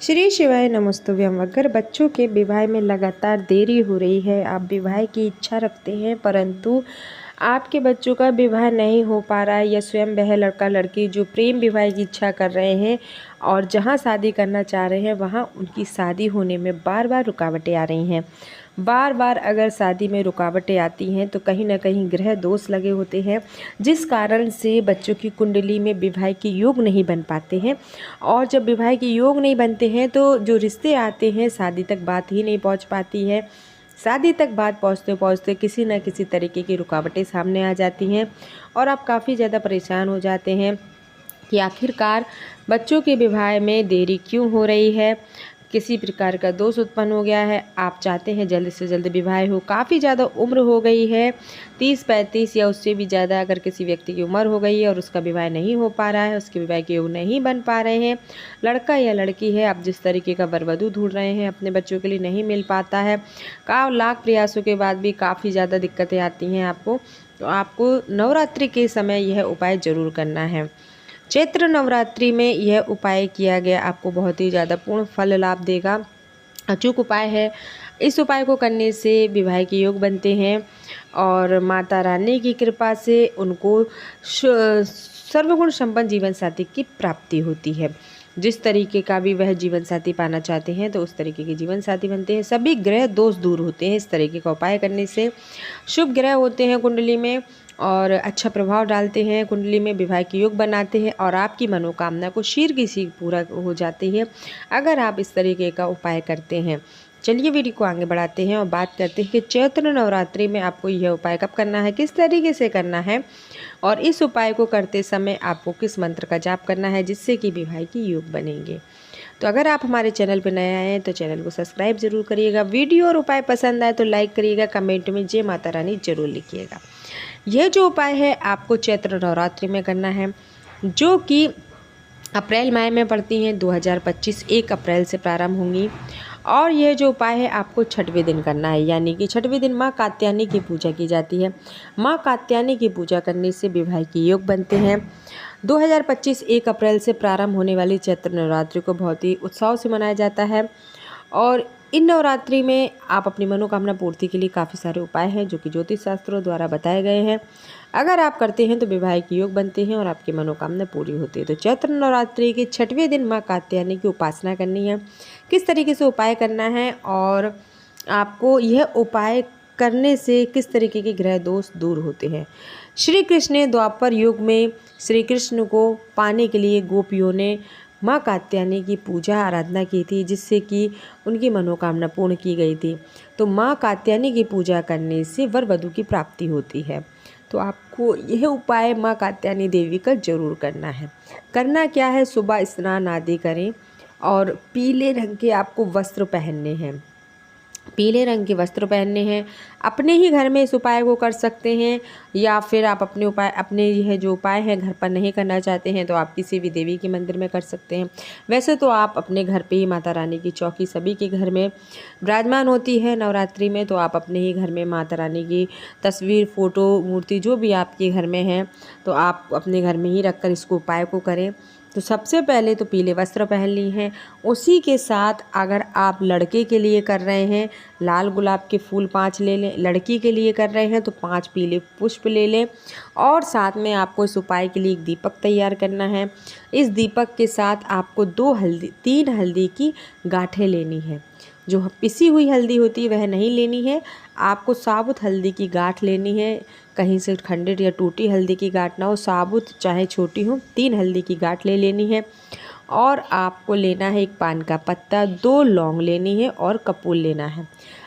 श्री शिवाय नमस्तुभ्यम। अगर बच्चों के विवाह में लगातार देरी हो रही है, आप विवाह की इच्छा रखते हैं परंतु आपके बच्चों का विवाह नहीं हो पा रहा है, या स्वयं वह लड़का लड़की जो प्रेम विवाह की इच्छा कर रहे हैं और जहां शादी करना चाह रहे हैं वहां उनकी शादी होने में बार बार रुकावटें आ रही हैं। बार बार अगर शादी में रुकावटें आती हैं तो कहीं ना कहीं ग्रह दोष लगे होते हैं, जिस कारण से बच्चों की कुंडली में विवाह के योग नहीं बन पाते हैं। और जब विवाह के योग नहीं बनते हैं तो जो रिश्ते आते हैं शादी तक बात ही नहीं पहुंच पाती है। शादी तक बात पहुंचते पहुंचते किसी न किसी तरीके की रुकावटें सामने आ जाती हैं और आप काफ़ी ज़्यादा परेशान हो जाते हैं कि आखिरकार बच्चों के विवाह में देरी क्यों हो रही है, किसी प्रकार का दोष उत्पन्न हो गया है। आप चाहते हैं जल्द से जल्द विवाह हो, काफ़ी ज़्यादा उम्र हो गई है, 30-35 या उससे भी ज़्यादा अगर किसी व्यक्ति की उम्र हो गई है और उसका विवाह नहीं हो पा रहा है, उसके विवाह के योग नहीं बन पा रहे हैं, लड़का या लड़की है, आप जिस तरीके का वर वधू ढूंढ रहे हैं अपने बच्चों के लिए नहीं मिल पाता है, लाख प्रयासों के बाद भी काफ़ी ज़्यादा दिक्कतें आती हैं आपको, तो आपको नवरात्रि के समय यह उपाय ज़रूर करना है। चैत्र नवरात्रि में यह उपाय किया गया आपको बहुत ही ज़्यादा पूर्ण फल लाभ देगा। अचूक उपाय है। इस उपाय को करने से विवाह के योग बनते हैं और माता रानी की कृपा से उनको सर्वगुण संपन्न जीवन साथी की प्राप्ति होती है। जिस तरीके का भी वह जीवन साथी पाना चाहते हैं तो उस तरीके के जीवन साथी बनते हैं। सभी ग्रह दोष दूर होते हैं इस तरीके का उपाय करने से। शुभ ग्रह होते हैं कुंडली में और अच्छा प्रभाव डालते हैं, कुंडली में विवाह के योग बनाते हैं और आपकी मनोकामना को शीघ्र की शीघ्र पूरा हो जाती है अगर आप इस तरीके का उपाय करते हैं। चलिए वीडियो को आगे बढ़ाते हैं और बात करते हैं कि चैत्र नवरात्रि में आपको यह उपाय कब करना है, किस तरीके से करना है और इस उपाय को करते समय आपको किस मंत्र का जाप करना है जिससे कि विवाह के योग बनेंगे। तो अगर आप हमारे चैनल पर नए आए हैं तो चैनल को सब्सक्राइब जरूर करिएगा। वीडियो और उपाय पसंद आए तो लाइक करिएगा, कमेंट में जय माता रानी जरूर लिखिएगा। यह जो उपाय है आपको चैत्र नवरात्रि में करना है, जो कि अप्रैल माह में पड़ती हैं। 2025 1 अप्रैल से प्रारंभ होंगी और यह जो उपाय है आपको छठवें दिन करना है, यानी कि छठवें दिन माँ कात्यायनी की पूजा की जाती है। माँ कात्यायनी की पूजा करने से विवाह के योग बनते हैं। 2025 1 अप्रैल से प्रारंभ होने वाली चैत्र नवरात्रि को बहुत ही उत्साह से मनाया जाता है और इन नवरात्रि में आप अपनी मनोकामना पूर्ति के लिए काफ़ी सारे उपाय हैं जो कि ज्योतिष शास्त्रों द्वारा बताए गए हैं। अगर आप करते हैं तो विवाह के योग बनते हैं और आपकी मनोकामना पूरी होती है। तो चैत्र नवरात्रि के छठवें दिन माँ कात्यायनी की उपासना करनी है, किस तरीके से उपाय करना है और आपको यह उपाय करने से किस तरीके के ग्रह दोष दूर होते हैं। श्री कृष्ण ने द्वापर युग में श्री कृष्ण को पाने के लिए गोपियों ने माँ कात्यायनी की पूजा आराधना की थी, जिससे कि उनकी मनोकामना पूर्ण की गई थी। तो माँ कात्यायनी की पूजा करने से वर वधू की प्राप्ति होती है। तो आपको यह उपाय माँ कात्यायनी देवी का जरूर करना है। करना क्या है, सुबह स्नान आदि करें और पीले रंग के आपको वस्त्र पहनने हैं, पीले रंग के वस्त्र पहनने हैं। अपने ही घर में इस उपाय को कर सकते हैं या फिर आप अपने यह जो उपाय है घर पर नहीं करना चाहते हैं तो आप किसी भी देवी के मंदिर में कर सकते हैं। वैसे तो आप अपने घर पे ही माता रानी की चौकी सभी के घर में विराजमान होती है नवरात्रि में, तो आप अपने ही घर में माता रानी की तस्वीर, फोटो, मूर्ति जो भी आपके घर में है तो आप अपने घर में ही रख कर इसको उपाय को करें। तो सबसे पहले तो पीले वस्त्र पहन ली हैं। उसी के साथ अगर आप लड़के के लिए कर रहे हैं लाल गुलाब के फूल 5 ले लें, लड़की के लिए कर रहे हैं तो 5 पीले पुष्प ले लें और साथ में आपको इस उपाय के लिए एक दीपक तैयार करना है। इस दीपक के साथ आपको 3 हल्दी की गांठें लेनी है। जो पिसी हुई हल्दी होती है वह नहीं लेनी है, आपको साबुत हल्दी की गांठ लेनी है। कहीं से खंडित या टूटी हल्दी की गांठ ना हो, साबुत चाहे छोटी हो, 3 हल्दी की गांठ ले लेनी है। और आपको लेना है 1 पान का पत्ता, 2 लौंग लेनी है और कपूर लेना है।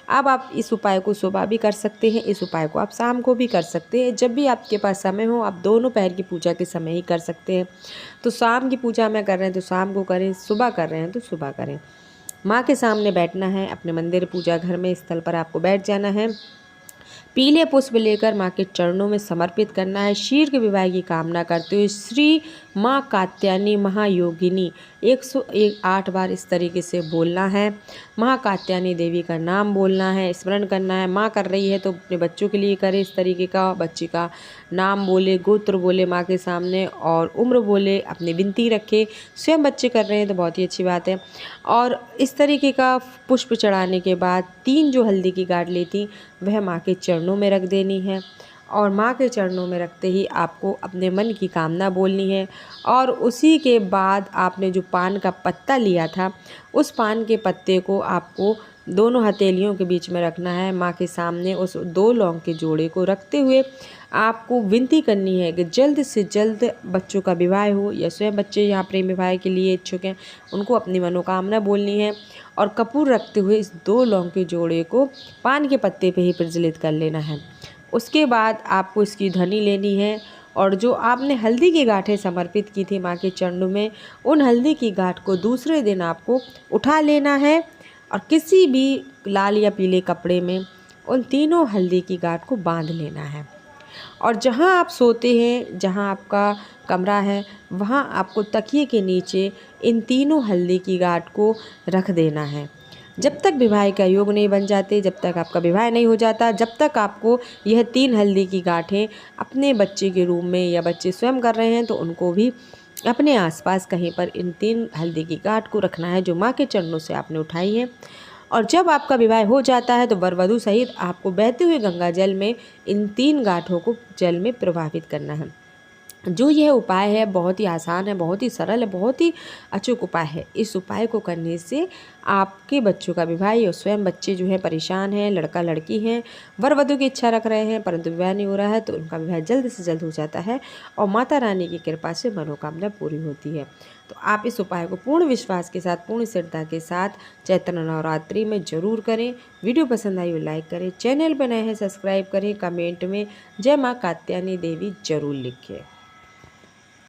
अब आप इस उपाय को सुबह भी कर सकते हैं, इस उपाय को आप शाम को भी कर सकते हैं, जब भी आपके पास समय हो। आप दोनों पहर की पूजा के समय ही कर सकते हैं। तो शाम की पूजा में कर रहे हैं तो शाम को करें, सुबह कर रहे हैं तो सुबह करें। माँ के सामने बैठना है, अपने मंदिर पूजा घर में स्थल पर आपको बैठ जाना है। पीले पुष्प लेकर माँ के चरणों में समर्पित करना है। शीघ्र विवाह की कामना करते हुए श्री माँ कात्यायनी महायोगिनी 108 बार इस तरीके से बोलना है। माँ कात्यायनी देवी का नाम बोलना है, स्मरण करना है। माँ कर रही है तो अपने बच्चों के लिए करे इस तरीके का, बच्ची का नाम बोले, गोत्र बोले माँ के सामने और उम्र बोले, अपनी विनती रखे। स्वयं बच्चे कर रहे हैं तो बहुत ही अच्छी बात है। और इस तरीके का पुष्प चढ़ाने के बाद 3 जो हल्दी की गांठ ली थी वह माँ के चरणों में रख देनी है। और माँ के चरणों में रखते ही आपको अपने मन की कामना बोलनी है। और उसी के बाद आपने जो पान का पत्ता लिया था उस पान के पत्ते को आपको दोनों हथेलियों के बीच में रखना है। माँ के सामने उस 2 लौंग के जोड़े को रखते हुए आपको विनती करनी है कि जल्द से जल्द बच्चों का विवाह हो, या स्वयं बच्चे यहाँ प्रेम विवाह के लिए इच्छुक हैं उनको अपनी मनोकामना बोलनी है। और कपूर रखते हुए इस 2 लौंग के जोड़े को पान के पत्ते पे ही प्रज्वलित कर लेना है। उसके बाद आपको इसकी ध्वनि लेनी है और जो आपने हल्दी की गांठें समर्पित की थी माँ के चरणों में, उन हल्दी की गांठ को दूसरे दिन आपको उठा लेना है और किसी भी लाल या पीले कपड़े में उन तीनों हल्दी की गांठ को बांध लेना है। और जहाँ आप सोते हैं, जहाँ आपका कमरा है, वहाँ आपको तकिए के नीचे इन तीनों हल्दी की गांठ को रख देना है। जब तक विवाह का योग नहीं बन जाते, जब तक आपका विवाह नहीं हो जाता, जब तक आपको यह 3 हल्दी की गांठें अपने बच्चे के रूम में, या बच्चे स्वयं कर रहे हैं तो उनको भी अपने आसपास कहीं पर इन 3 हल्दी की गांठ को रखना है जो माँ के चरणों से आपने उठाई है। और जब आपका विवाह हो जाता है तो वर वधू सहित आपको बहते हुए गंगा जल में इन 3 गांठों को जल में प्रवाहित करना है। जो यह उपाय है बहुत ही आसान है, बहुत ही सरल है, बहुत ही अचूक उपाय है। इस उपाय को करने से आपके बच्चों का विवाह, और स्वयं बच्चे जो हैं परेशान हैं, लड़का लड़की हैं, वर वधू की इच्छा रख रहे हैं परंतु विवाह नहीं हो रहा है, तो उनका विवाह जल्द से जल्द हो जाता है और माता रानी की कृपा से मनोकामना पूरी होती है। तो आप इस उपाय को पूर्ण विश्वास के साथ, पूर्ण श्रद्धा के साथ चैत्र नवरात्रि में जरूर करें। वीडियो पसंद आई हो लाइक करें, चैनल पर नए हैं सब्सक्राइब करें, कमेंट में जय माँ कात्यायनी देवी जरूर लिखें।